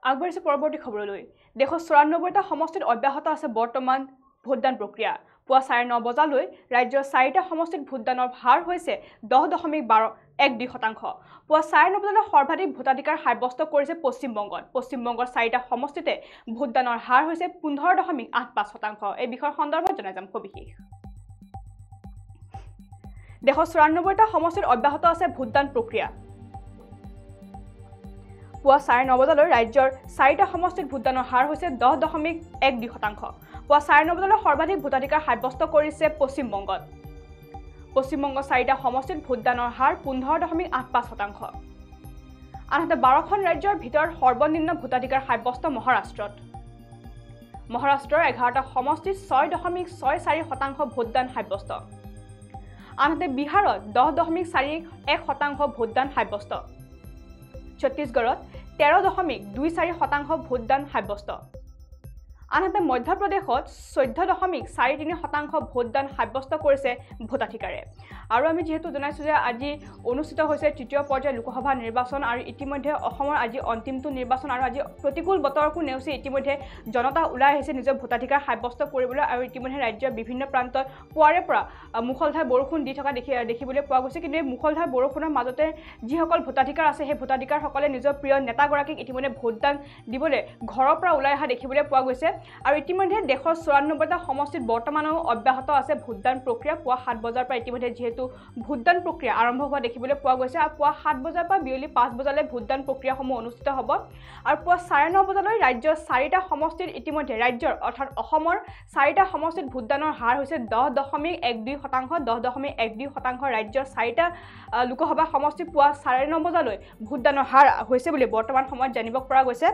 আগবাঢ়িছে পৰৱৰ্তী খবৰলৈ দেশৰ 94টা সমষ্টিত অব্যাহত আছে বৰ্তমান ভোটদান প্ৰক্ৰিয়া পুৱা 9:30 বজালৈ ৰাজ্যৰ 4টা সমষ্টিত ভোটদানৰ হাৰ হৈছে 10.12%। পুৱা 9:30 বজালৈ সৰ্বাধিক ভোটাধিকাৰ সাব্যস্ত কৰিছে পশ্চিমবংগৰ 4টা সমষ্টিতে ভোটদানৰ হাৰ হৈছে 15.85%। এই বিষয়ৰ সন্দৰ্ভত জনাই যাম সবিশেষ। দেশৰ 94টা সমষ্টিত অব্যাহত আছে ভোটদান প্ৰক্ৰিয়া পুৱা 9:30 বজালৈ ৰাজ্যৰ 4টা সমষ্টিত ভোটদানৰ হাৰ হৈছে 10.12%। পুৱা 9:30 বজালৈ সৰ্বাধিক ভোটাধিকাৰ সাব্যস্ত কৰিছে পশ্চিমবংগৰ 4টা সমষ্টিত ভোটদানৰ হাৰ 15.85%। আনহাতে 12খন ৰাজ্যৰ ভিতৰত সৰ্বনিম্ন ভোটাধিকাৰ সাব্যস্ত মহাৰাষ্ট্ৰৰ 11টা সমষ্টিত 6.64% ভোটদান সাব্যস্ত। আনহাতে বিহাৰত 10.41% ভোটদান সাব্যস্ত। ছত্তীশগড়ত 13.24% ভোটদান সাব্যস্ত। আনহাতে মধ্যপ্ৰদেশত 14.43% ভোটদান সাব্যস্ত কৰিছে ভোটাধিকাৰে। আৰু আমি যেহেতু জনাইছো যে আজি অনুষ্ঠিত হৈছে তৃতীয় পৰ্যায়ৰ লোকসভা নিৰ্বাচন আৰু ইতিমধ্যে অসমৰ আজি অন্তিমটো নিৰ্বাচন আৰু আজি প্ৰতিকূল বতৰকো নেওচি ইতিমধ্যে জনতা ওলাই আহিছে নিজৰ ভোটাধিকাৰ সাব্যস্ত কৰিবলৈ আৰু ইতিমধ্যে ৰাজ্যৰ বিভিন্ন প্ৰান্তত পুৱাৰে পৰা মুখলধাৰ বৰষুণ দি থকা দেখিবলৈ পোৱা গৈছে। কিন্তু এই মুখলধাৰ বৰষুণৰ মাজতে যিসকল ভোটাধিকাৰ আছে সেই ভোটাধিকাৰসকলে নিজৰ প্ৰিয় নেতাগৰাকীক ইতিমধ্যে ভোটদান দিবলৈ ঘৰৰ পৰা ওলাই অহা দেখিবলৈ পোৱা গৈছে। আৰু ইতিমধ্যে দেশৰ 94টা সমষ্টিত বৰ্তমানো অব্যাহত আছে ভোটদান প্ৰক্ৰিয়া। পুৱা 7 বজাৰ পৰা ইতিমধ্যে যিহেতু ভোটদান প্ৰক্ৰিয়া আৰম্ভ হোৱা দেখিবলৈ পোৱা গৈছে আৰু পুৱা 7 বজাৰ পৰা বিয়লি 5 বজালৈ ভোটদান প্ৰক্ৰিয়াসমূহ অনুষ্ঠিত হ'ব। আৰু পুৱা 9:30 বজালৈ ৰাজ্যৰ 4টা সমষ্টিত ইতিমধ্যে ৰাজ্যৰ অৰ্থাৎ অসমৰ 4টা সমষ্টিত ভোটদানৰ হাৰ হৈছে 10.12%। 10.12% ৰাজ্যৰ 4টা লোকসভা সমষ্টিত পুৱা 9:30 বজালৈ ভোটদানৰ হাৰ হৈছে বুলি বৰ্তমান সময়ত জানিব পৰা গৈছে।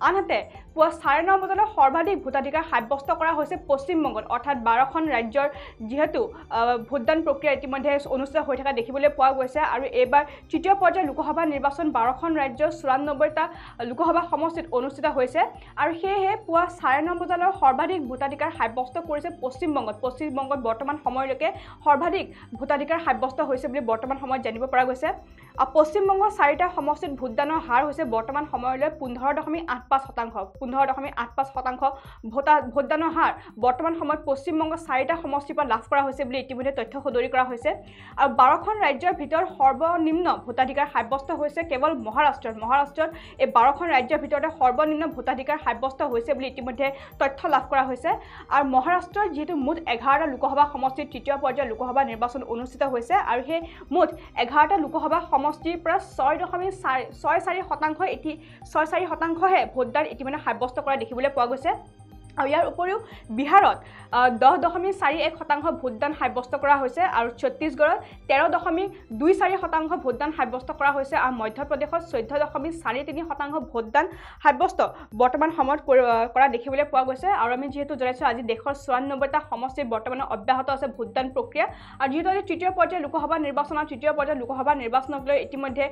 আনহাতে পুৱা 9:30 বজালৈ সৰ্বাধিক ভোটাধিকাৰ সাব্যস্ত কৰা হৈছে পশ্চিমবংগত অৰ্থাৎ 12খন ৰাজ্যৰ যিহেতু ভোটদান প্ৰক্ৰিয়া ইতিমধ্যে অনুষ্ঠিত হৈ থকা দেখিবলৈ পোৱা গৈছে। আৰু এইবাৰ তৃতীয় পৰ্যায়ৰ লোকসভা নিৰ্বাচন 12খন ৰাজ্যৰ 94টা লোকসভা সমষ্টিত অনুষ্ঠিত হৈছে আৰু সেয়েহে পুৱা 9:30 বজালৈ সৰ্বাধিক ভোটাধিকাৰ সাব্যস্ত কৰিছে পশ্চিমবংগত বৰ্তমান সময়লৈকে সৰ্বাধিক ভোটাধিকাৰ সাব্যস্ত হৈছে বুলি বৰ্তমান সময়ত জানিব পৰা গৈছে। পশ্চিমবংগৰ 4টা সমষ্টিত ভোটদানৰ হাৰ হৈছে বৰ্তমান সময়লৈ 15.85%। 15.85% ভোটদানৰ হাৰ বৰ্তমান সময়ত পশ্চিমবংগৰ 4টা সমষ্টিৰ পৰা লাভ কৰা হৈছে বুলি ইতিমধ্যে তথ্য সদৰি কৰা হৈছে। আৰু 12খন ৰাজ্যৰ ভিতৰত সৰ্বনিম্ন ভোটাধিকাৰ সাব্যস্ত হৈছে কেৱল মহাৰাষ্ট্ৰত এই 12খন ৰাজ্যৰ ভিতৰতে সৰ্বনিম্ন ভোটাধিকাৰ সাব্যস্ত হৈছে বুলি ইতিমধ্যে তথ্য লাভ কৰা হৈছে। আৰু মহাৰাষ্ট্ৰৰ যিহেতু মুঠ 11টা লোকসভা সমষ্টিত তৃতীয় পৰ্যায়ৰ লোকসভা নিৰ্বাচন অনুষ্ঠিত হৈছে আৰু সেই মুঠ 11টা লোকসভা সমষ্টিৰ পৰা 6.64%হে ভোটদান ইতিমধ্যে সাব্যস্ত কৰা দেখিবলৈ পোৱা গৈছে। আৰু ইয়াৰ উপৰিও বিহাৰত 10.41% ভোটদান সাব্যস্ত কৰা হৈছে আৰু ছত্তীশগড়ত 13.24% ভোটদান সাব্যস্ত কৰা হৈছে আৰু মধ্যপ্ৰদেশত 14.43% ভোটদান সাব্যস্ত বৰ্তমান সময়ত কৰা দেখিবলৈ পোৱা গৈছে। আৰু আমি যিহেতু জনাইছোঁ আজি দেশৰ 94টা সমষ্টিত বৰ্তমানে অব্যাহত আছে ভোটদান প্ৰক্ৰিয়া আৰু যিহেতু আজি তৃতীয় পৰ্যায়ৰ লোকসভা নিৰ্বাচন আৰু তৃতীয় পৰ্যায়ৰ লোকসভা নিৰ্বাচনক লৈ ইতিমধ্যে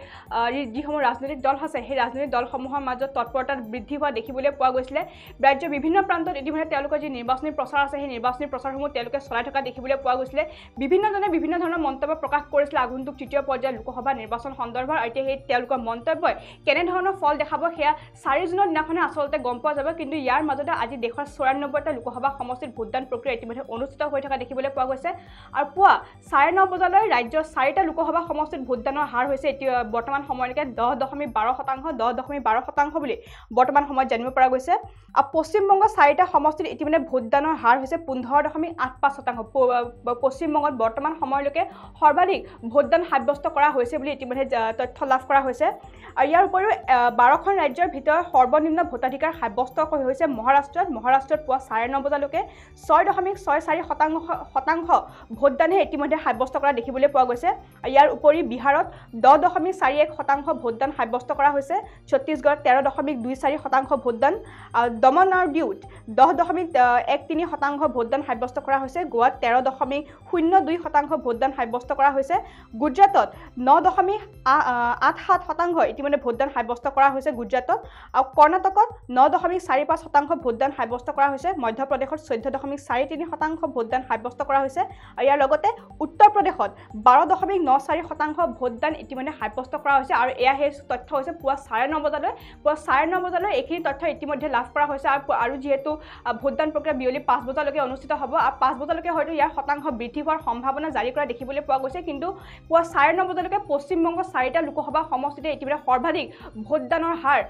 যিসমূহ ৰাজনৈতিক দল আছে সেই ৰাজনৈতিক দলসমূহৰ মাজত তৎপৰতা বৃদ্ধি হোৱা দেখিবলৈ পোৱা গৈছিলে। ৰাজ্যৰ বিভিন্ন প্ৰান্তত ইতিমধ্যে তেওঁলোকৰ যি নিৰ্বাচনী প্ৰচাৰ আছে সেই নিৰ্বাচনী প্ৰচাৰসমূহ তেওঁলোকে চলাই থকা দেখিবলৈ পোৱা গৈছিলে। বিভিন্নজনে বিভিন্ন ধৰণৰ মন্তব্য প্ৰকাশ কৰিছিলে আগন্তুক তৃতীয় পৰ্যায়ৰ লোকসভা নিৰ্বাচন সন্দৰ্ভত। আৰু এতিয়া সেই তেওঁলোকৰ মন্তব্যই কেনেধৰণৰ ফল দেখাব সেয়া 4 জুনৰ দিনাখনে আচলতে গম পোৱা যাব। কিন্তু ইয়াৰ মাজতে আজি দেশৰ 94টা লোকসভা সমষ্টিত ভোটদান প্ৰক্ৰিয়া ইতিমধ্যে অনুষ্ঠিত হৈ থকা দেখিবলৈ পোৱা গৈছে। আৰু পুৱা 9:30 বজালৈ ৰাজ্যৰ 4টা লোকসভা সমষ্টিত ভোটদানৰ হাৰ হৈছে এতিয়া বৰ্তমান সময়লৈকে 10.12%। 10.12% বুলি বৰ্তমান সময়ত জানিব পৰা গৈছে। আৰু পশ্চিমবংগৰ 4টা সমষ্টিত ইতিমধ্যে ভোটদানৰ হাৰ হৈছে 15.85%। পশ্চিমবংগত বৰ্তমান সময়লৈকে সৰ্বাধিক ভোটদান সাব্যস্ত কৰা হৈছে বুলি ইতিমধ্যে তথ্য লাভ কৰা হৈছে। আৰু ইয়াৰ উপৰিও 12খন ৰাজ্যৰ ভিতৰত সৰ্বনিম্ন ভোটাধিকাৰ সাব্যস্ত হৈছে মহাৰাষ্ট্ৰত পুৱা 9:30 বজালৈকে 6.64% ভোটদানহে ইতিমধ্যে সাব্যস্ত কৰা দেখিবলৈ পোৱা গৈছে। ইয়াৰ উপৰি বিহাৰত 10.41% ভোটদান সাব্যস্ত কৰা হৈছে। ছত্তীশগড়ত 13.24% ভোটদান। দমন আৰু ডিউত 10.13% ভোটদান সাব্যস্ত কৰা হৈছে গোৱাত 13.02% ভোটদান সাব্যস্ত কৰা হৈছে গুজৰাটত 9.87% ইতিমধ্যে ভোটদান সাব্যস্ত কৰা হৈছে গুজৰাটত আৰু কৰ্ণাটকত 9.45% ভোটদান সাব্যস্ত কৰা হৈছে মধ্যপ্ৰদেশত 14.43% ভোটদান সাব্যস্ত কৰা হৈছে আৰু ইয়াৰ লগতে উত্তৰ প্ৰদেশত 12.94% ভোটদান ইতিমধ্যে সাব্যস্ত কৰা হৈছে আৰু এয়া সেই তথ্য হৈছে পুৱা 9:30 বজালৈ এইখিনি তথ্য ইতিমধ্যে লাভ কৰা হৈছে আৰু যেহেতু ভোটদান প্ৰক্ৰিয়া বিয়লি 5 বজালৈকে অনুষ্ঠিত হ'ব আৰু 5 বজালৈকে হয়তো ইয়াৰ শতাংশ বৃদ্ধি হোৱাৰ সম্ভাৱনা জাৰি কৰা দেখিবলৈ পোৱা গৈছে কিন্তু পুৱা 9:30 বজালৈকে পশ্চিমবংগ 4টা লোকসভা সমষ্টিতে ইতিমধ্যে সৰ্বাধিক ভোটদানৰ হাৰ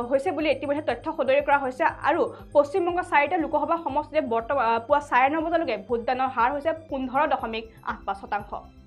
হৈছে বুলি ইতিমধ্যে তথ্য সদৰি কৰা হৈছে আৰু পশ্চিমবংগ 4টা লোকসভা সমষ্টিতে পুৱা 9:30 বজালৈকে ভোটদানৰ হাৰ হৈছে 15.85%।